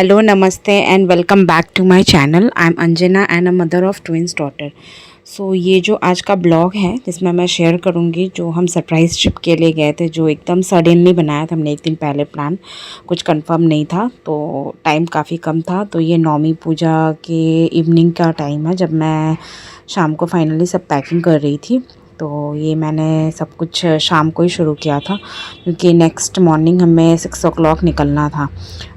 Hello, namaste, and welcome back to my channel. I'm Anjana and a mother of twins daughter. सो ये जो आज का blog है जिसमें मैं शेयर करूँगी जो हम सरप्राइज़ ट्रिप के लिए गए थे, जो एकदम सडनली बनाया था हमने एक दिन पहले प्लान, कुछ कंफर्म नहीं था तो टाइम काफ़ी कम था। तो ये नौमी पूजा के इवनिंग का टाइम है जब मैं शाम को फाइनली सब पैकिंग कर रही थी। तो ये मैंने सब कुछ शाम को ही शुरू किया था क्योंकि नेक्स्ट मॉर्निंग हमें 6 o'clock निकलना था।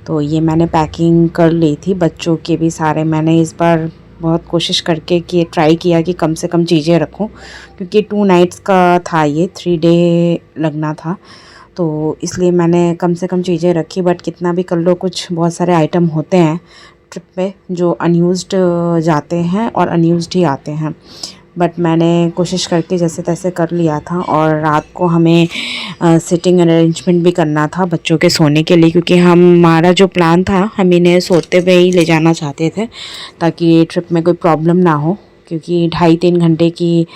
तो ये मैंने पैकिंग कर ली थी, बच्चों के भी सारे मैंने इस बार बहुत कोशिश करके कि ट्राई किया कि कम से कम चीज़ें रखूं क्योंकि 2 nights का था, ये 3 day लगना था। तो इसलिए मैंने कम से कम चीज़ें रखी, बट कितना भी कर लो कुछ बहुत सारे आइटम होते हैं ट्रिप पे जो अनयूज्ड जाते हैं और अनयूज्ड ही आते हैं। बट मैंने कोशिश करके जैसे तैसे कर लिया था। और रात को हमें सिटिंग अरेंजमेंट भी करना था बच्चों के सोने के लिए क्योंकि हमारा जो प्लान था हम इन्हें सोते हुए ही ले जाना चाहते थे ताकि ट्रिप में कोई प्रॉब्लम ना हो, क्योंकि 2.5-3 घंटे की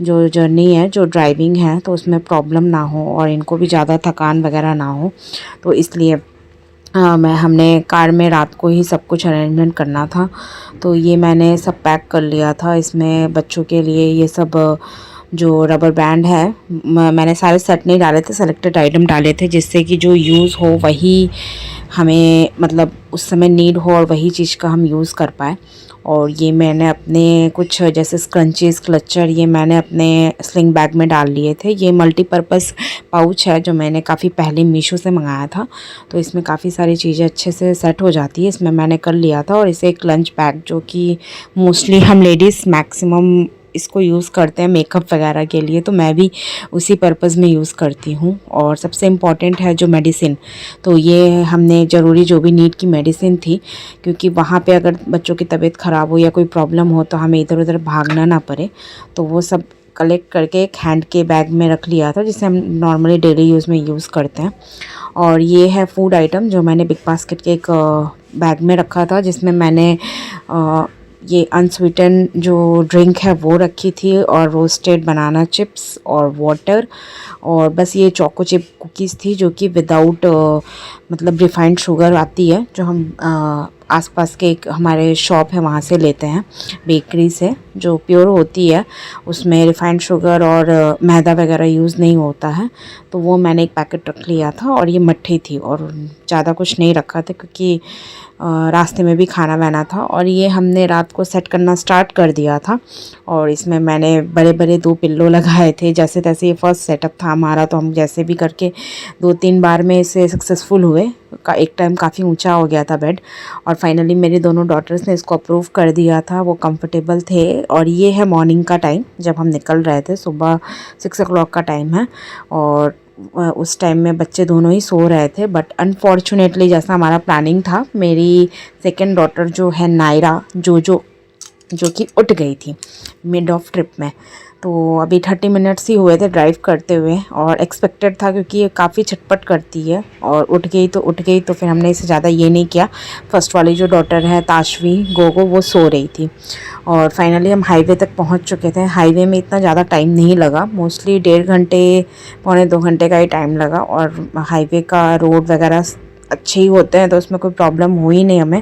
जो जर्नी है, जो ड्राइविंग है, तो उसमें प्रॉब्लम ना हो और इनको भी ज़्यादा थकान वगैरह ना हो। तो इसलिए हमने कार में रात को ही सब कुछ अरेंजमेंट करना था। तो ये मैंने सब पैक कर लिया था। इसमें बच्चों के लिए ये सब जो रबर बैंड है, मैंने सारे सेट नहीं डाले थे, सेलेक्टेड आइटम डाले थे जिससे कि जो यूज़ हो वही हमें मतलब उस समय नीड हो और वही चीज़ का हम यूज़ कर पाए। और ये मैंने अपने कुछ जैसे स्क्रंचीज़, क्लचर, ये मैंने अपने स्लिंग बैग में डाल लिए थे। ये मल्टीपर्पज़ पाउच है जो मैंने काफ़ी पहले मीशो से मंगाया था। तो इसमें काफ़ी सारी चीज़ें अच्छे से सेट हो जाती है, इसमें मैंने कर लिया था। और इसे एक लंच बैग जो कि मोस्टली हम लेडीज़ मैक्सिमम इसको यूज़ करते हैं मेकअप वगैरह के लिए, तो मैं भी उसी पर्पज़ में यूज़ करती हूँ। और सबसे इम्पॉर्टेंट है जो मेडिसिन, तो ये हमने ज़रूरी जो भी नीड की मेडिसिन थी क्योंकि वहाँ पे अगर बच्चों की तबीयत ख़राब हो या कोई प्रॉब्लम हो तो हमें इधर उधर भागना ना पड़े। तो वो सब कलेक्ट करके एक हैंड के बैग में रख लिया था जिसे हम नॉर्मली डेली यूज़ में यूज़ करते हैं। और ये है फूड आइटम जो मैंने बिग बास्केट के एक बैग में रखा था, जिसमें मैंने ये अनस्वीटेन जो ड्रिंक है वो रखी थी और रोस्टेड बनाना चिप्स और वाटर, और बस ये चोको चिप कुकीज़ थी जो कि विदाउट मतलब रिफाइंड शुगर आती है, जो हम आसपास के एक हमारे शॉप है वहाँ से लेते हैं, बेकरी से, जो प्योर होती है, उसमें रिफाइंड शुगर और मैदा वगैरह यूज़ नहीं होता है। तो वो मैंने एक पैकेट रख लिया था। और ये मट्ठी थी और ज़्यादा कुछ नहीं रखा था क्योंकि रास्ते में भी खाना वाना था। और ये हमने रात को सेट करना स्टार्ट कर दिया था। और इसमें मैंने बड़े बड़े 2 पिल्लो लगाए थे, जैसे तैसे ये फर्स्ट सेटअप था हमारा, तो हम जैसे भी करके 2-3 बार में इसे सक्सेसफुल हुए। एक टाइम काफ़ी ऊंचा हो गया था बेड और फाइनली मेरी दोनों डॉटर्स ने इसको अप्रूव कर दिया था, वो कंफर्टेबल थे। और ये है मॉर्निंग का टाइम जब हम निकल रहे थे, सुबह 6 o'clock का टाइम है। और उस टाइम में बच्चे दोनों ही सो रहे थे, बट अनफॉर्चुनेटली जैसा हमारा प्लानिंग था, मेरी सेकेंड डॉटर जो है नायरा जो कि उठ गई थी मिड ऑफ ट्रिप में। तो अभी 30 मिनट्स ही हुए थे ड्राइव करते हुए और एक्सपेक्टेड था क्योंकि ये काफ़ी छटपट करती है और उठ गई तो फिर हमने इससे ज़्यादा ये नहीं किया। फर्स्ट वाली जो डॉटर है ताशवी गोगो, वो सो रही थी। और फाइनली हम हाईवे तक पहुंच चुके थे। हाईवे में इतना ज़्यादा टाइम नहीं लगा, मोस्टली 1.5 घंटे, 1.25-2 घंटे का ही टाइम लगा। और हाईवे का रोड वगैरह अच्छे ही होते हैं तो उसमें कोई प्रॉब्लम हुई नहीं हमें।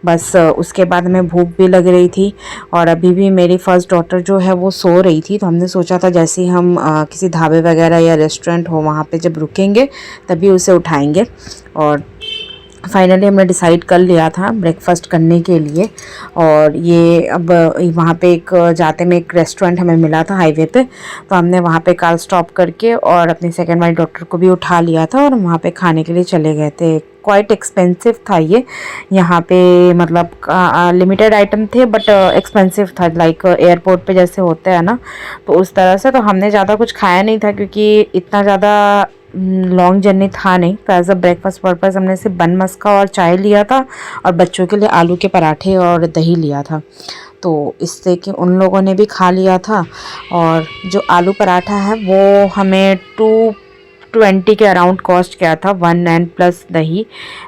बस उसके बाद हमें भूख भी लग रही थी और अभी भी मेरी फ़र्स्ट डॉटर जो है वो सो रही थी। तो हमने सोचा था जैसे ही हम किसी ढाबे वगैरह या रेस्टोरेंट हो वहाँ पे जब रुकेंगे तभी उसे उठाएंगे। और फाइनली हमने डिसाइड कर लिया था ब्रेकफास्ट करने के लिए। और ये अब वहाँ पे एक जाते में एक रेस्टोरेंट हमें मिला था हाईवे पे, तो हमने वहाँ पे कार स्टॉप करके और अपनी सेकेंड वाली डॉक्टर को भी उठा लिया था और वहाँ पे खाने के लिए चले गए थे। क्वाइट एक्सपेंसिव था ये यहाँ पे, मतलब लिमिटेड आइटम थे बट एक्सपेंसिव था, लाइक एयरपोर्ट पे जैसे होते हैं ना, तो उस तरह से। तो हमने ज़्यादा कुछ खाया नहीं था क्योंकि इतना ज़्यादा लॉन्ग जर्नी था नहीं। तो एज अ ब्रेकफास्ट पर्पज़ हमने सिर्फ बन मस्का और चाय लिया था और बच्चों के लिए आलू के पराठे और दही लिया था। तो इससे कि उन लोगों ने भी खा लिया था। और जो आलू पराठा है वो हमें 220 के अराउंड कॉस्ट किया था, 1 एंड प्लस दही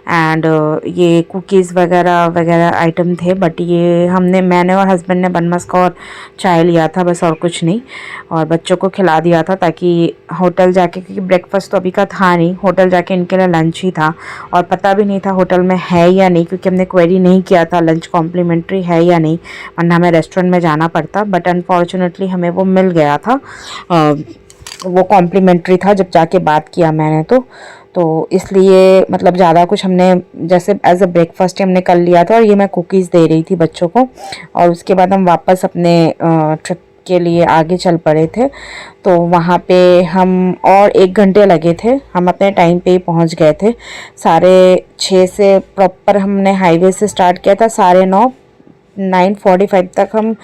एंड ये कुकीज़ वगैरह वगैरह आइटम थे। बट ये मैंने और हस्बैंड ने बन मस्का और चाय लिया था बस, और कुछ नहीं, और बच्चों को खिला दिया था ताकि होटल जाके, क्योंकि ब्रेकफास्ट तो अभी का था नहीं, होटल जाके इनके लिए लंच ही था और पता भी नहीं था होटल में है या नहीं, क्योंकि हमने क्वेरी नहीं किया था लंच कॉम्प्लीमेंट्री है या नहीं, वरना हमें रेस्टोरेंट में जाना पड़ता। बट अनफॉर्चुनेटली हमें वो मिल गया था, वो कॉम्प्लीमेंट्री था जब जाके बात किया मैंने तो इसलिए मतलब ज़्यादा कुछ हमने जैसे एज अ ब्रेकफास्ट हमने कर लिया था। और ये मैं कुकीज़ दे रही थी बच्चों को, और उसके बाद हम वापस अपने ट्रिप के लिए आगे चल पड़े थे। तो वहाँ पे हम और 1 घंटे लगे थे, हम अपने टाइम पे ही पहुँच गए थे। 6:30 से प्रॉपर हमने हाईवे से स्टार्ट किया था, 9:30 9:45 तक हम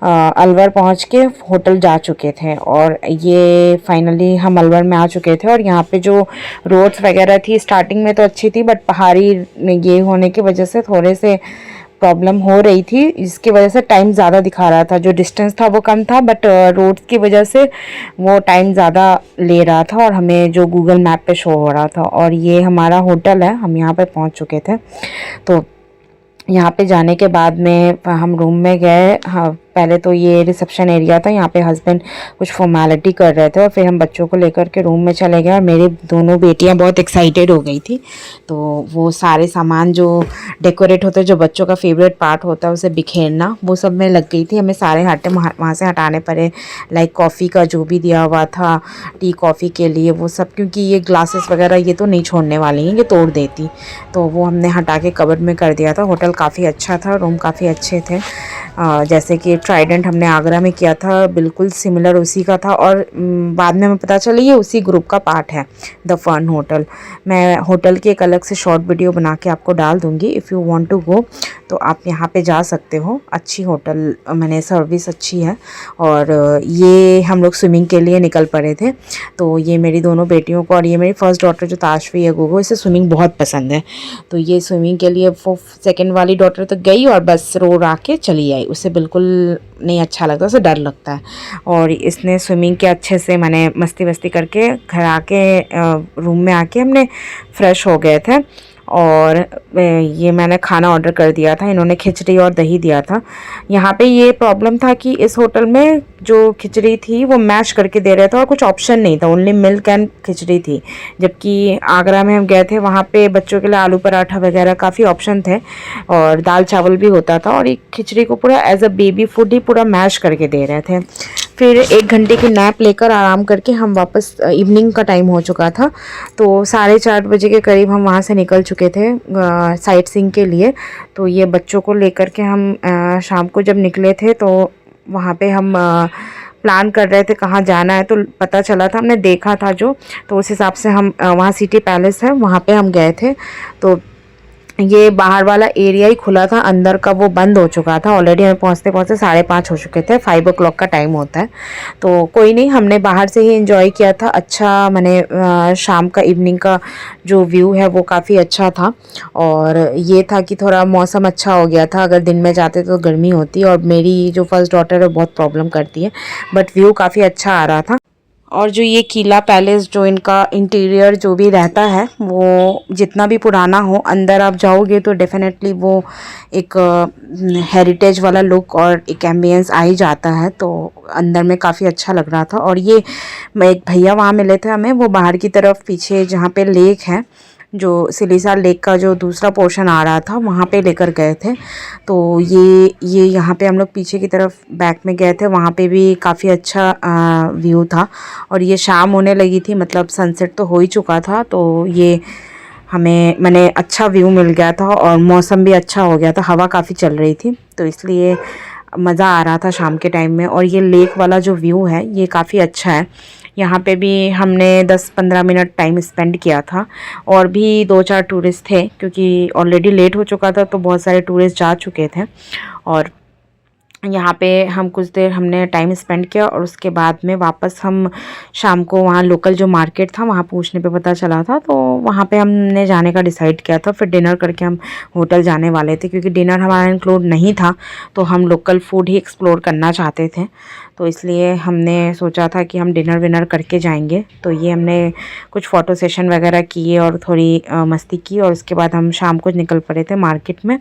अलवर पहुंच के होटल जा चुके थे। और ये फाइनली हम अलवर में आ चुके थे। और यहाँ पे जो रोड्स वगैरह थी स्टार्टिंग में तो अच्छी थी, बट पहाड़ी ये होने की वजह से थोड़े से प्रॉब्लम हो रही थी, इसकी वजह से टाइम ज़्यादा दिखा रहा था। जो डिस्टेंस था वो कम था, बट रोड्स की वजह से वो टाइम ज़्यादा ले रहा था और हमें जो गूगल मैप पे शो हो रहा था। और ये हमारा होटल है, हम यहाँ पे पहुँच चुके थे। तो यहाँ पे जाने के बाद में हम रूम में गए। हाँ, पहले तो ये रिसेप्शन एरिया था, यहाँ पे हस्बैंड कुछ फॉर्मेलिटी कर रहे थे और फिर हम बच्चों को लेकर के रूम में चले गए। और मेरी दोनों बेटियाँ बहुत एक्साइटेड हो गई थी, तो वो सारे सामान जो डेकोरेट होते हैं, जो बच्चों का फेवरेट पार्ट होता है उसे बिखेरना, वो सब में लग गई थी। हमें सारे आइटम वहाँ से हटाने पड़े, लाइक कॉफ़ी का जो भी दिया हुआ था, टी कॉफ़ी के लिए वो सब, क्योंकि ये ग्लासेस वगैरह ये तो नहीं छोड़ने वाली हैं, ये तोड़ देती, तो वो हमने हटा के कबर्ड में कर दिया था। होटल काफ़ी अच्छा था, रूम काफ़ी अच्छे थे। जैसे कि ट्राइडेंट हमने आगरा में किया था, बिल्कुल सिमिलर उसी का था। और बाद में हमें पता चला ये उसी ग्रुप का पार्ट है, द फन होटल। मैं होटल की एक अलग से शॉर्ट वीडियो बना के आपको डाल दूँगी, if you want to go तो आप यहाँ पे जा सकते हो। अच्छी होटल, मैंने सर्विस अच्छी है। और ये हम लोग स्विमिंग के लिए निकल पड़े थे। तो ये मेरी दोनों बेटियों को, और ये मेरी फर्स्ट डॉटर जो ताशवी है गोगो, इसे स्विमिंग बहुत पसंद है। तो ये स्विमिंग के लिए वो सेकेंड वाली डॉटर तो गई और बस रो रा के चली आई, उसे बिल्कुल नहीं अच्छा लगता, उसे डर लगता है। और इसने स्विमिंग के अच्छे से मैंने मस्ती वस्ती करके घर आके रूम में आके हमने फ्रेश हो गए थे। और ये मैंने खाना ऑर्डर कर दिया था, इन्होंने खिचड़ी और दही दिया था। यहाँ पे ये प्रॉब्लम था कि इस होटल में जो खिचड़ी थी वो मैश करके दे रहे थे और कुछ ऑप्शन नहीं था, ओनली मिल्क एंड खिचड़ी थी। जबकि आगरा में हम गए थे, वहाँ पे बच्चों के लिए आलू पराठा वगैरह काफ़ी ऑप्शन थे और दाल चावल भी होता था। और एक खिचड़ी को पूरा एज अ बेबी फूड ही पूरा मैश करके दे रहे थे। फिर 1 घंटे की नैप लेकर आराम करके हम वापस, इवनिंग का टाइम हो चुका था, तो 4:30 के करीब हम वहाँ से निकल चुके थे साइट सीइंग के लिए। तो ये बच्चों को लेकर के हम शाम को जब निकले थे, तो वहाँ पे हम प्लान कर रहे थे कहाँ जाना है, तो पता चला था, हमने देखा था जो, तो उस हिसाब से हम वहाँ सिटी पैलेस है वहाँ पे हम गए थे। तो ये बाहर वाला एरिया ही खुला था, अंदर का वो बंद हो चुका था ऑलरेडी। हमें पहुंचते पहुंचते 5:30 हो चुके थे, 5 o'clock का टाइम होता है। तो कोई नहीं, हमने बाहर से ही एंजॉय किया था। अच्छा, मैंने शाम का, इवनिंग का जो व्यू है वो काफ़ी अच्छा था। और ये था कि थोड़ा मौसम अच्छा हो गया था, अगर दिन में जाते तो गर्मी होती, और मेरी जो फर्स्ट डॉटर है बहुत प्रॉब्लम करती है, बट व्यू काफ़ी अच्छा आ रहा था। और जो ये किला पैलेस, जो इनका इंटीरियर जो भी रहता है, वो जितना भी पुराना हो, अंदर आप जाओगे तो डेफिनेटली वो एक हेरिटेज वाला लुक और एक एम्बियंस आ ही जाता है। तो अंदर में काफ़ी अच्छा लग रहा था। और ये एक भैया वहाँ मिले थे हमें, वो बाहर की तरफ पीछे जहाँ पे लेक है, जो सिलीसा लेक का जो दूसरा पोर्शन आ रहा था, वहाँ पे लेकर गए थे। तो ये यहाँ पे हम लोग पीछे की तरफ बैक में गए थे, वहाँ पे भी काफ़ी अच्छा व्यू था। और ये शाम होने लगी थी, मतलब सनसेट तो हो ही चुका था। तो ये हमें मैंने अच्छा व्यू मिल गया था और मौसम भी अच्छा हो गया था, हवा काफ़ी चल रही थी, तो इसलिए मज़ा आ रहा था शाम के टाइम में। और ये लेक वाला जो व्यू है ये काफ़ी अच्छा है। यहाँ पे भी हमने 10-15 मिनट टाइम स्पेंड किया था। और भी 2-4 टूरिस्ट थे, क्योंकि ऑलरेडी लेट हो चुका था, तो बहुत सारे टूरिस्ट जा चुके थे। और यहाँ पे हम कुछ देर हमने टाइम स्पेंड किया और उसके बाद में वापस हम शाम को वहाँ लोकल जो मार्केट था वहाँ पूछने पे पता चला था, तो वहाँ पे हमने जाने का डिसाइड किया था। फिर डिनर करके हम होटल जाने वाले थे, क्योंकि डिनर हमारा इंक्लूड नहीं था, तो हम लोकल फूड ही एक्सप्लोर करना चाहते थे। तो इसलिए हमने सोचा था कि हम डिनर विनर करके जाएंगे। तो ये हमने कुछ फ़ोटो सेशन वगैरह किए और थोड़ी मस्ती की, और उसके बाद हम शाम को निकल पड़े थे मार्केट में।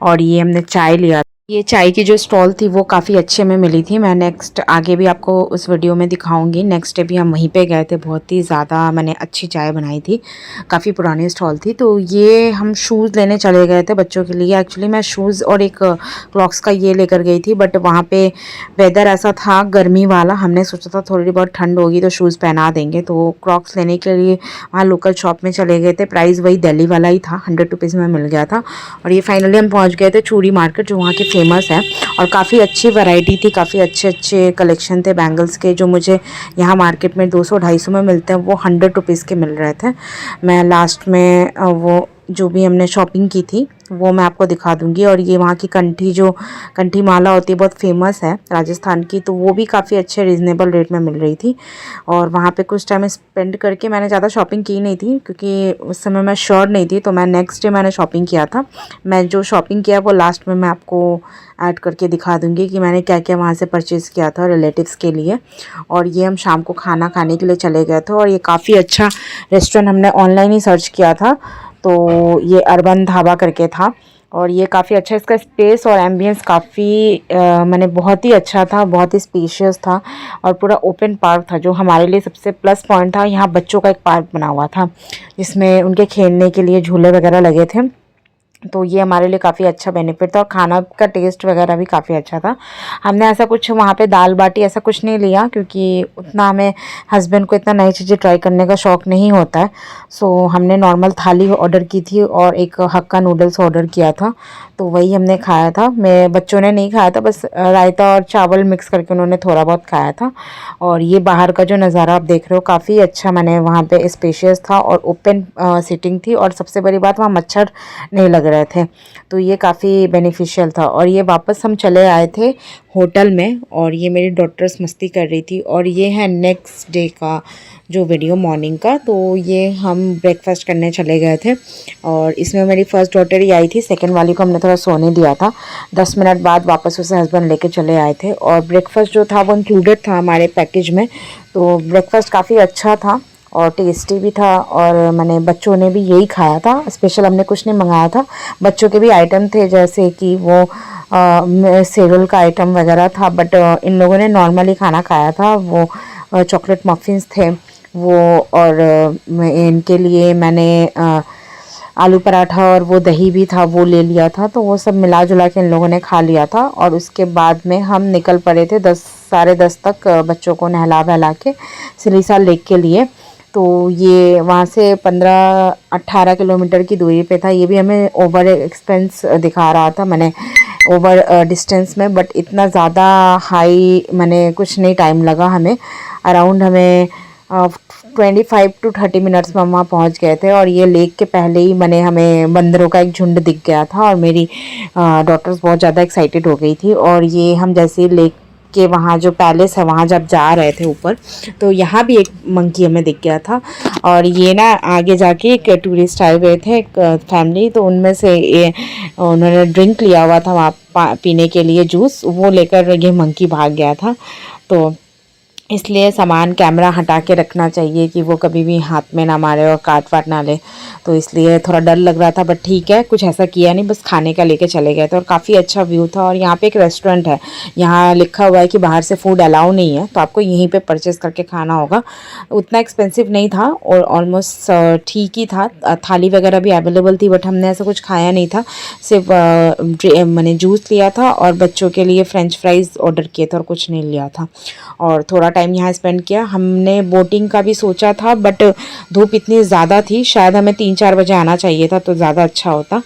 और ये हमने चाय लिया। ये चाय की जो स्टॉल थी वो काफ़ी अच्छे में मिली थी। मैं नेक्स्ट आगे भी आपको उस वीडियो में दिखाऊंगी। नेक्स्ट डे भी हम वहीं पे गए थे। बहुत ही ज़्यादा मैंने अच्छी चाय बनाई थी। काफ़ी पुरानी स्टॉल थी। तो ये हम शूज़ लेने चले गए थे बच्चों के लिए। एक्चुअली मैं शूज़ और एक क्लॉक्स का ये लेकर गई थी, बट वहाँ पे वेदर ऐसा था गर्मी वाला, हमने सोचा था थोड़ी बहुत ठंड होगी तो शूज़ पहना देंगे। तो क्लॉक्स लेने के लिए वहाँ लोकल शॉप में चले गए थे। प्राइस वही दिल्ली वाला ही था, 100 रुपीज़ में मिल गया था। और ये फाइनली हम पहुँच गए थे चूड़ी मार्केट, जो वहाँ की फेमस है। और काफ़ी अच्छी वैरायटी थी, काफ़ी अच्छे अच्छे कलेक्शन थे बैंगल्स के, जो मुझे यहाँ मार्केट में 200-250 में मिलते हैं, वो 100 रुपीज़ के मिल रहे थे। मैं लास्ट में वो जो भी हमने शॉपिंग की थी वो मैं आपको दिखा दूंगी। और ये वहाँ की कंठी, जो कंठी माला होती है, बहुत फेमस है राजस्थान की, तो वो भी काफ़ी अच्छे रीज़नेबल रेट में मिल रही थी। और वहाँ पे कुछ टाइम स्पेंड करके मैंने ज़्यादा शॉपिंग की नहीं थी, क्योंकि उस समय मैं श्योर नहीं थी। तो मैं नेक्स्ट डे मैंने शॉपिंग किया था। मैं जो शॉपिंग किया वो लास्ट में मैं आपको ऐड करके दिखा दूँगी कि मैंने क्या क्या वहाँ से परचेज़ किया था रिलेटिव्स के लिए। और ये हम शाम को खाना खाने के लिए चले गए थे। और ये काफ़ी अच्छा रेस्टोरेंट, हमने ऑनलाइन ही सर्च किया था, तो ये अर्बन ढाबा करके था। और ये काफ़ी अच्छा, इसका स्पेस और एम्बियंस काफ़ी मैंने बहुत ही अच्छा था, बहुत ही स्पेशियस था। और पूरा ओपन पार्क था, जो हमारे लिए सबसे प्लस पॉइंट था। यहाँ बच्चों का एक पार्क बना हुआ था, जिसमें उनके खेलने के लिए झूले वगैरह लगे थे। तो ये हमारे लिए काफ़ी अच्छा बेनिफिट था। और खाना का टेस्ट वगैरह भी काफ़ी अच्छा था। हमने ऐसा कुछ वहाँ पे दाल बाटी ऐसा कुछ नहीं लिया, क्योंकि उतना हमें, हस्बैंड को इतना नई चीज़ें ट्राई करने का शौक़ नहीं होता है। सो हमने नॉर्मल थाली ऑर्डर की थी और एक हक्का नूडल्स ऑर्डर किया था, तो वही हमने खाया था। मैं, बच्चों ने नहीं खाया था, बस रायता और चावल मिक्स करके उन्होंने थोड़ा बहुत खाया था। और ये बाहर का जो नज़ारा आप देख रहे हो काफ़ी अच्छा, मैंने वहाँ पे स्पेशियस था और ओपन सीटिंग थी। और सबसे बड़ी बात, वहाँ मच्छर नहीं लग रहे थे, तो ये काफ़ी बेनिफिशियल था। और ये वापस हम चले आए थे होटल में, और ये मेरी डॉटर्स मस्ती कर रही थी। और ये है नेक्स्ट डे का जो वीडियो मॉर्निंग का। तो ये हम ब्रेकफास्ट करने चले गए थे, और इसमें मेरी फर्स्ट डॉटर ही आई थी, सेकंड वाली को हमने थोड़ा सोने दिया था। 10 मिनट बाद वापस उसे हस्बैंड लेके चले आए थे। और ब्रेकफास्ट जो था वो इंक्लूडेड था हमारे पैकेज में। तो ब्रेकफास्ट काफ़ी अच्छा था और टेस्टी भी था। और मैंने, बच्चों ने भी यही खाया था, स्पेशल हमने कुछ नहीं मंगाया था। बच्चों के भी आइटम थे, जैसे कि वो सेरियल का आइटम वगैरह था, बट इन लोगों ने नॉर्मली खाना खाया था। वो चॉकलेट मफ़िन्स थे वो, और इनके लिए मैंने आलू पराठा और वो दही भी था वो ले लिया था। तो वो सब मिला जुला के इन लोगों ने खा लिया था। और उसके बाद में हम निकल पड़े थे 10 साढ़े 10 तक, बच्चों को नहला बहला के सिलीसा लेक के लिए। तो ये वहाँ से 15-18 किलोमीटर की दूरी पे था। ये भी हमें ओवर एक्सपेंस दिखा रहा था, मैंने ओवर डिस्टेंस में, बट इतना ज़्यादा हाई मैंने कुछ नहीं टाइम लगा हमें। अराउंड हमें 25-30 मिनट्स में हम वहाँ पहुँच गए थे। और ये लेक के पहले ही मैंने, हमें बंदरों का एक झुंड दिख गया था, और मेरी डॉटर्स बहुत ज़्यादा एक्साइटेड हो गई थी। और ये हम जैसे लेक के वहाँ जो पैलेस है वहाँ जब जा रहे थे ऊपर, तो यहाँ भी एक मंकी हमें दिख गया था। और ये ना आगे जाके एक टूरिस्ट आए हुए थे, एक फैमिली, तो उनमें से ये उन्होंने ड्रिंक लिया हुआ था वहाँ पीने के लिए, जूस, वो लेकर ये मंकी भाग गया था। तो इसलिए सामान कैमरा हटा के रखना चाहिए कि वो कभी भी हाथ में ना मारे और काट वाट ना ले। तो इसलिए थोड़ा डर लग रहा था, बट ठीक है, कुछ ऐसा किया नहीं, बस खाने का लेके चले गए थे। और काफ़ी अच्छा व्यू था। और यहाँ पे एक रेस्टोरेंट है, यहाँ लिखा हुआ है कि बाहर से फूड अलाउ नहीं है, तो आपको यहीं पे परचेज़ करके खाना होगा। उतना एक्सपेंसिव नहीं था और ऑलमोस्ट ठीक ही था। थाली वगैरह भी अवेलेबल थी, बट हमने ऐसा कुछ खाया नहीं था, सिर्फ मैंने जूस लिया था और बच्चों के लिए फ्रेंच फ्राइज़ ऑर्डर किए थे और कुछ नहीं लिया था। और थोड़ा टाइम यहाँ स्पेंड किया। हमने बोटिंग का भी सोचा था, बट धूप इतनी ज़्यादा थी, शायद हमें 3-4 बजे आना चाहिए था तो ज़्यादा अच्छा होता।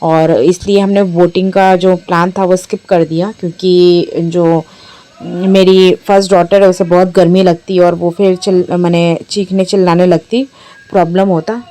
और इसलिए हमने बोटिंग का जो प्लान था वो स्किप कर दिया, क्योंकि जो मेरी फर्स्ट डॉटर है उसे बहुत गर्मी लगती और वो फिर मैंने चीखने चिल्लाने लगती, प्रॉब्लम होता।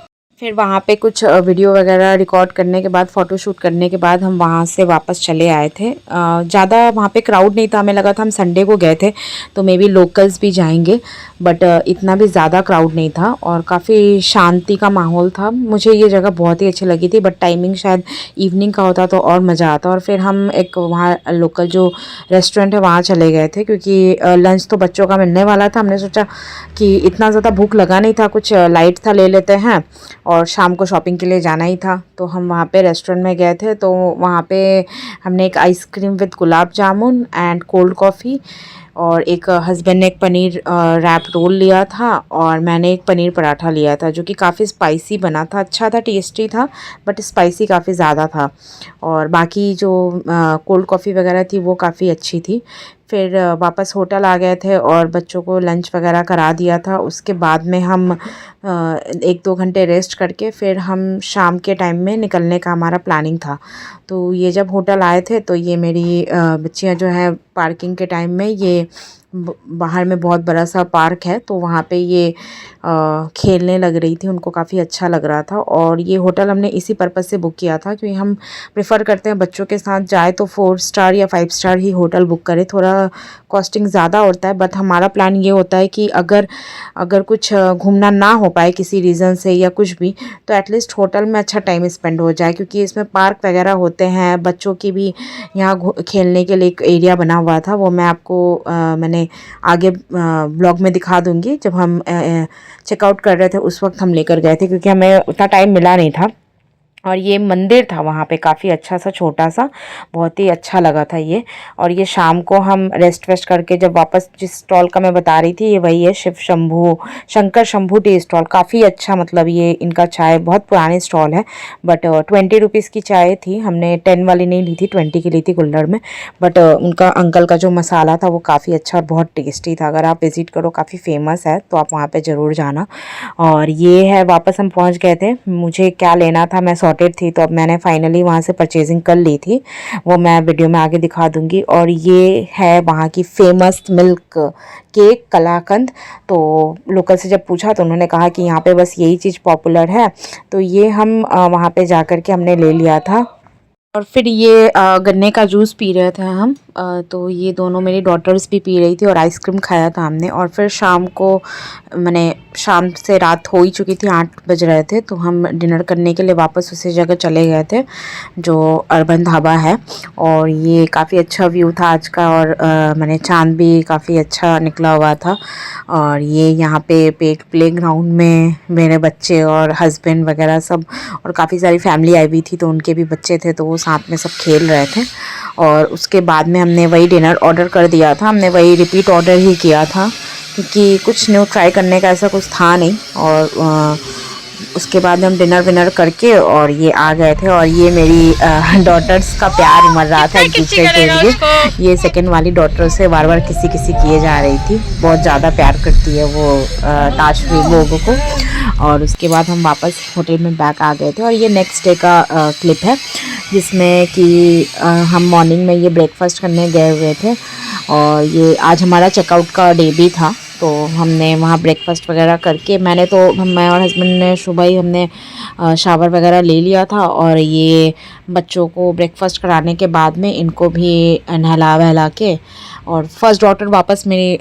फिर वहाँ पे कुछ वीडियो वगैरह रिकॉर्ड करने के बाद, फ़ोटो शूट करने के बाद हम वहाँ से वापस चले आए थे। ज़्यादा वहाँ पे क्राउड नहीं था, हमें लगा था हम संडे को गए थे तो मे बी लोकल्स भी जाएंगे, बट इतना भी ज़्यादा क्राउड नहीं था और काफ़ी शांति का माहौल था। मुझे ये जगह बहुत ही अच्छी लगी थी, बट टाइमिंग शायद इवनिंग का होता तो और मज़ा आता। और फिर हम एक वहाँ लोकल जो रेस्टोरेंट है वहाँ चले गए थे, क्योंकि लंच तो बच्चों का मिलने वाला था। हमने सोचा कि इतना ज़्यादा भूख लगा नहीं था, कुछ लाइट था ले लेते हैं, और शाम को शॉपिंग के लिए जाना ही था। तो हम वहाँ पे रेस्टोरेंट में गए थे, तो वहाँ पे हमने एक ice cream with gulab jamun and cold coffee, और एक हस्बैंड ने एक पनीर रैप रोल लिया था, और मैंने एक पनीर पराठा लिया था जो कि काफ़ी स्पाइसी बना था। अच्छा था, टेस्टी था, बट स्पाइसी काफ़ी ज़्यादा था। और बाकी जो कोल्ड कॉफ़ी वगैरह थी वो काफ़ी अच्छी थी। फिर वापस होटल आ गए थे और बच्चों को लंच वगैरह करा दिया था। उसके बाद में हम 1-2 घंटे रेस्ट करके फिर हम शाम के टाइम में निकलने का हमारा प्लानिंग था। तो ये जब होटल आए थे तो ये मेरी बच्चियाँ जो हैं पार्किंग के टाइम में, ये बाहर में बहुत बड़ा सा पार्क है, तो वहाँ पे ये खेलने लग रही थी, उनको काफ़ी अच्छा लग रहा था। और ये होटल हमने इसी पर्पज़ से बुक किया था, क्योंकि हम प्रेफर करते हैं बच्चों के साथ जाए तो 4 स्टार या 5 स्टार ही होटल बुक करें। थोड़ा कॉस्टिंग ज़्यादा होता है, बट हमारा प्लान ये होता है कि अगर कुछ घूमना ना हो पाए किसी रीज़न से या कुछ भी, तो एटलीस्ट होटल में अच्छा टाइम स्पेंड हो जाए, क्योंकि इसमें पार्क वगैरह होते हैं। बच्चों की भी यहाँ खेलने के लिए एक एरिया बना हुआ था, वो मैं आपको मैंने आगे ब्लॉग में दिखा दूँगी। जब हम चेकआउट कर रहे थे उस वक्त हम लेकर गए थे, क्योंकि हमें उतना टाइम मिला नहीं था। और ये मंदिर था वहाँ पे काफ़ी अच्छा सा, छोटा सा, बहुत ही अच्छा लगा था ये। और ये शाम को हम रेस्ट वेस्ट करके जब वापस, जिस स्टॉल का मैं बता रही थी ये वही है, शंकर शंभू टी स्टॉल। काफ़ी अच्छा, मतलब ये इनका चाय बहुत पुरानी स्टॉल है, बट 20 रुपीज़ की चाय थी। हमने 10 वाली नहीं ली थी, 20 की ली थी कुल्हड़ में। बट उनका अंकल का जो मसाला था वो काफ़ी अच्छा और बहुत टेस्टी था। अगर आप विज़िट करो, काफ़ी फेमस है, तो आप वहाँ पर ज़रूर जाना। और ये है, वापस हम पहुँच गए थे। मुझे क्या लेना था, मैं थी, तो अब मैंने फाइनली वहाँ से परचेजिंग कर ली थी, वो मैं वीडियो में आगे दिखा दूंगी। और ये है वहाँ की फेमस मिल्क केक कलाकंद। तो लोकल से जब पूछा तो उन्होंने कहा कि यहाँ पे बस यही चीज़ पॉपुलर है, तो ये हम वहाँ पे जा कर के हमने ले लिया था। और फिर ये गन्ने का जूस पी रहे थे हम, तो ये दोनों मेरी डॉटर्स भी पी रही थी, और आइसक्रीम खाया था हमने। और फिर शाम को, मैंने शाम से रात हो ही चुकी थी, 8 बज रहे थे, तो हम डिनर करने के लिए वापस उसी जगह चले गए थे जो अर्बन ढाबा है। और ये काफ़ी अच्छा व्यू था आज का, और मैंने चाँद भी काफ़ी अच्छा निकला हुआ था। और ये यहाँ पे प्ले ग्राउंड में मेरे बच्चे और हस्बैंड वगैरह सब, और काफ़ी सारी फैमिली आई हुई थी, तो उनके भी बच्चे थे, तो वो साथ में सब खेल रहे थे। और उसके बाद में हमने वही डिनर ऑर्डर कर दिया था, हमने वही रिपीट ऑर्डर ही किया था, क्योंकि कुछ न्यू ट्राई करने का ऐसा कुछ था नहीं। और उसके बाद हम डिनर विनर करके और ये आ गए थे। और ये मेरी डॉटर्स का प्यार उमड़ रहा था एक दूसरे के लिए। ये सेकंड वाली डॉटर से बार बार किसी किए जा रही थी, बहुत ज़्यादा प्यार करती है वो ताशवी लोगों को। और उसके बाद हम वापस होटल में बैक आ गए थे। और ये नेक्स्ट डे का क्लिप है, जिसमें कि हम मॉर्निंग में ये ब्रेकफास्ट करने गए हुए थे, और ये आज हमारा चेकआउट का डे भी था। तो हमने वहाँ ब्रेकफास्ट वगैरह करके, मैं और हस्बैंड ने सुबह ही हमने शावर वगैरह ले लिया था। और ये बच्चों को ब्रेकफास्ट कराने के बाद में इनको भी नहला वहला के, और फर्स्ट डॉटर वापस मेरी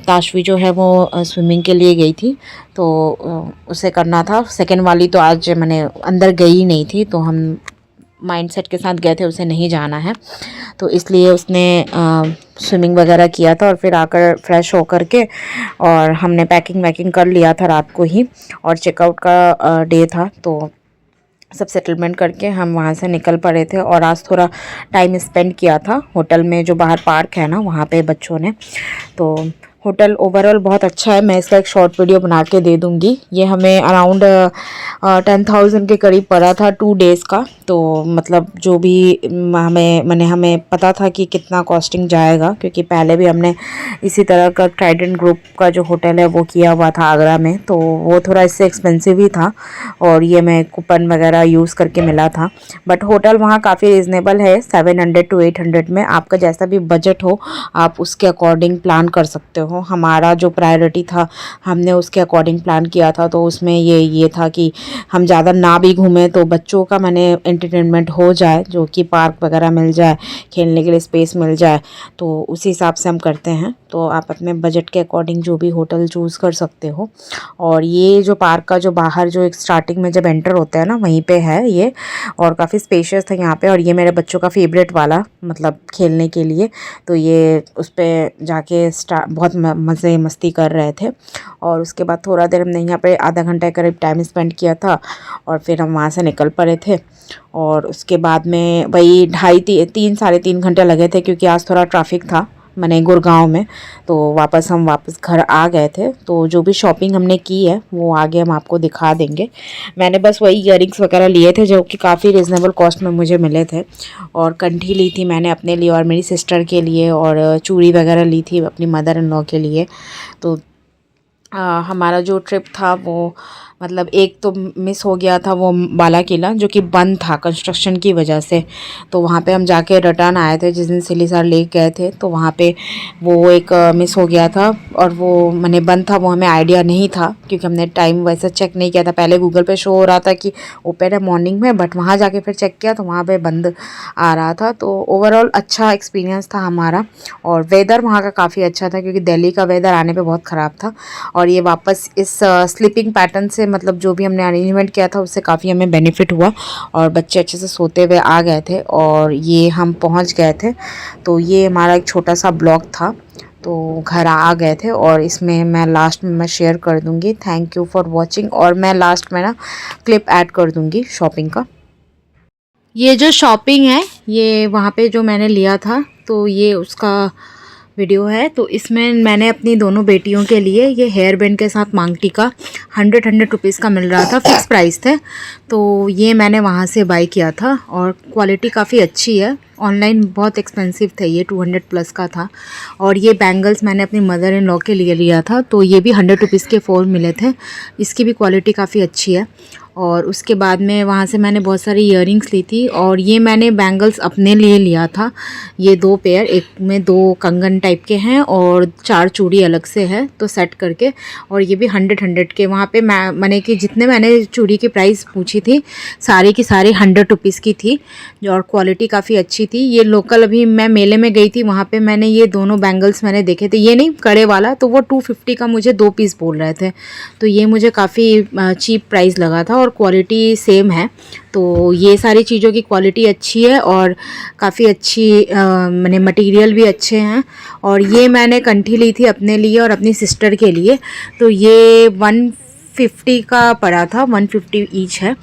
ताशवी जो है वो स्विमिंग के लिए गई थी, तो उसे करना था। सेकेंड वाली तो आज मैंने अंदर गई ही नहीं थी, तो हम माइंडसेट के साथ गए थे उसे नहीं जाना है, तो इसलिए उसने स्विमिंग वगैरह किया था। और फिर आकर फ्रेश होकर के, और हमने पैकिंग वैकिंग कर लिया था रात को ही, और चेकआउट का डे था, तो सब सेटलमेंट करके हम वहाँ से निकल पड़े थे। और आज थोड़ा टाइम स्पेंड किया था होटल में, जो बाहर पार्क है ना, वहाँ पे बच्चों ने। तो होटल ओवरऑल बहुत अच्छा है, मैं इसका एक शॉर्ट वीडियो बना के दे दूँगी। ये हमें अराउंड 10,000 के करीब पड़ा था 2 डेज़ का। तो मतलब जो भी हमें पता था कि कितना कॉस्टिंग जाएगा, क्योंकि पहले भी हमने इसी तरह का ट्राइडेंट ग्रुप का जो होटल है वो किया हुआ था आगरा में, तो वो थोड़ा इससे एक्सपेंसिव ही था। और ये मैं कूपन वगैरह यूज़ करके मिला था, बट होटल वहाँ काफ़ी रिजनेबल है, 700 to 800 में। आपका जैसा भी बजट हो आप उसके अकॉर्डिंग प्लान कर सकते हो। हो, हमारा जो प्रायोरिटी था हमने उसके अकॉर्डिंग प्लान किया था। तो उसमें ये था कि हम ज़्यादा ना भी घूमें तो बच्चों का मैंने एंटरटेनमेंट हो जाए, जो कि पार्क वगैरह मिल जाए, खेलने के लिए स्पेस मिल जाए, तो उसी हिसाब से हम करते हैं। तो आप अपने बजट के अकॉर्डिंग जो भी होटल चूज़ कर सकते हो। और ये जो पार्क का जो बाहर जो एक स्टार्टिंग में जब एंटर होते हैं ना, वहीं पे है ये, और काफ़ी स्पेशियस था यहाँ पे। और ये मेरे बच्चों का फेवरेट वाला, मतलब खेलने के लिए, तो ये उस पर जाके बहुत मज़े मस्ती कर रहे थे। और उसके बाद थोड़ा देर हमने यहाँ पे आधा घंटा करीब टाइम स्पेंड किया था, और फिर हम वहाँ से निकल पड़े थे। और उसके बाद में वही 2.5 साढ़े 3 घंटे लगे थे, क्योंकि आज थोड़ा ट्रैफिक था मैंने गुड़गांव में। तो हम वापस घर आ गए थे। तो जो भी शॉपिंग हमने की है वो आगे हम आपको दिखा देंगे। मैंने बस वही इयररिंग्स वगैरह लिए थे जो कि काफ़ी रिजनेबल कॉस्ट में मुझे मिले थे। और कंठी ली थी मैंने अपने लिए और मेरी सिस्टर के लिए, और चूड़ी वगैरह ली थी अपनी मदर इन लॉ के लिए। तो हमारा जो ट्रिप था वो मतलब एक तो मिस हो गया था, वो बाला किला जो कि बंद था कंस्ट्रक्शन की वजह से। तो वहाँ पे हम जाके रिटर्न आए थे जिस दिन सिलीसार लेक गए थे, तो वहाँ पे वो एक मिस हो गया था। और वो मैंने बंद था, वो हमें आइडिया नहीं था क्योंकि हमने टाइम वैसे चेक नहीं किया था। पहले गूगल पे शो हो रहा था कि ओपन है मॉर्निंग में, बट वहाँ जाके फिर चेक किया तो वहाँ पे बंद आ रहा था। तो ओवरऑल अच्छा एक्सपीरियंस था हमारा। और वेदर वहाँ का काफ़ी अच्छा था, क्योंकि दिल्ली का वेदर आने पे बहुत ख़राब था। और ये वापस इस स्लीपिंग पैटर्न से, मतलब जो भी हमने अरेंजमेंट किया था उससे काफ़ी हमें बेनिफिट हुआ, और बच्चे अच्छे से सोते हुए आ गए थे और ये हम पहुंच गए थे। तो ये हमारा एक छोटा सा ब्लॉग था। तो घर आ गए थे, और इसमें मैं लास्ट में मैं शेयर कर दूंगी। Thank you for watching. और मैं लास्ट में ना क्लिप ऐड कर दूंगी शॉपिंग का। ये जो शॉपिंग है ये वहाँ पे जो मैंने लिया था, तो ये उसका वीडियो है। तो इसमें मैंने अपनी दोनों बेटियों के लिए ये हेयर बैंड के साथ मांग टीका 100 रुपीज़ का मिल रहा था, फिक्स प्राइस थे। तो ये मैंने वहाँ से बाई किया था, और क्वालिटी काफ़ी अच्छी है। ऑनलाइन बहुत एक्सपेंसिव थे, ये 200 प्लस का था। और ये बैंगल्स मैंने अपनी मदर इन लॉ के लिए लिया था, तो ये भी 100 रुपीज़ के 4 मिले थे। इसकी भी क्वालिटी काफ़ी अच्छी है। और उसके बाद में वहाँ से मैंने बहुत सारी इयररिंग्स ली थी, और ये मैंने बैंगल्स अपने लिए लिया था। ये 2 पेयर, एक में 2 कंगन टाइप के हैं और 4 चूड़ी अलग से है, तो सेट करके। और ये भी 100 के। वहाँ पे मैंने कि जितने मैंने चूड़ी की प्राइस पूछी थी सारी की सारी 100 रुपीज़ की थी, और क्वालिटी काफ़ी अच्छी थी। ये लोकल, अभी मैं मेले में गई थी वहाँ पे मैंने ये दोनों बैंगल्स मैंने देखे थे, ये नहीं कड़े वाला, तो वो 250 का मुझे 2 पीस बोल रहे थे। तो ये मुझे काफ़ी चीप प्राइस लगा था, और क्वालिटी सेम है। तो ये सारी चीज़ों की क्वालिटी अच्छी है, और काफ़ी अच्छी मैंने मटेरियल भी अच्छे हैं। और ये मैंने कंठी ली थी अपने लिए और अपनी सिस्टर के लिए, तो ये 150 का पड़ा था, 150 ईच है।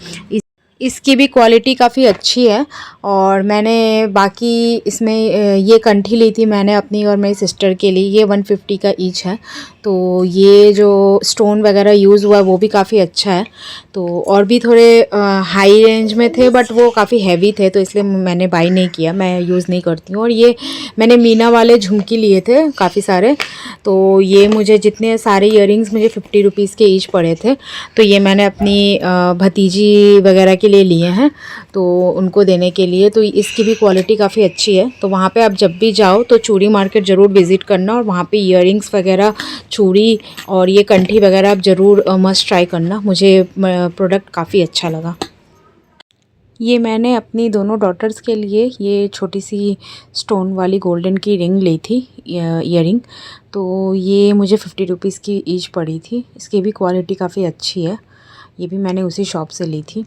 इसकी भी क्वालिटी काफ़ी अच्छी है। और मैंने बाकी इसमें ये कंठी ली थी मैंने अपनी और मेरी सिस्टर के लिए, ये 150 का ईच है। तो ये जो स्टोन वगैरह यूज़ हुआ है वो भी काफ़ी अच्छा है। तो और भी थोड़े हाई रेंज में थे, बट वो काफ़ी हैवी थे, तो इसलिए मैंने बाई नहीं किया, मैं यूज़ नहीं करती हूँ। और ये मैंने मीना वाले झुमकी लिए थे काफ़ी सारे, तो ये मुझे जितने सारे इयररिंग्स मुझे 50 रुपीज़ के ईच पड़े थे। तो ये मैंने अपनी भतीजी वगैरह के लिए लिए हैं, तो उनको देने के लिए। तो इसकी भी क्वालिटी काफ़ी अच्छी है। तो वहाँ पे आप जब भी जाओ तो चूड़ी मार्केट ज़रूर विज़िट करना, और वहाँ पे इयररिंग्स वगैरह, चूड़ी और ये कंठी वगैरह आप ज़रूर मस्ट ट्राई करना। मुझे प्रोडक्ट काफ़ी अच्छा लगा। ये मैंने अपनी दोनों डॉटर्स के लिए ये छोटी सी स्टोन वाली गोल्डन की रिंग ली थी, ईयरिंग। तो ये मुझे 50 रुपीज़ की ईच पड़ी थी। इसकी भी क्वालिटी काफ़ी अच्छी है। ये भी मैंने उसी शॉप से ली थी।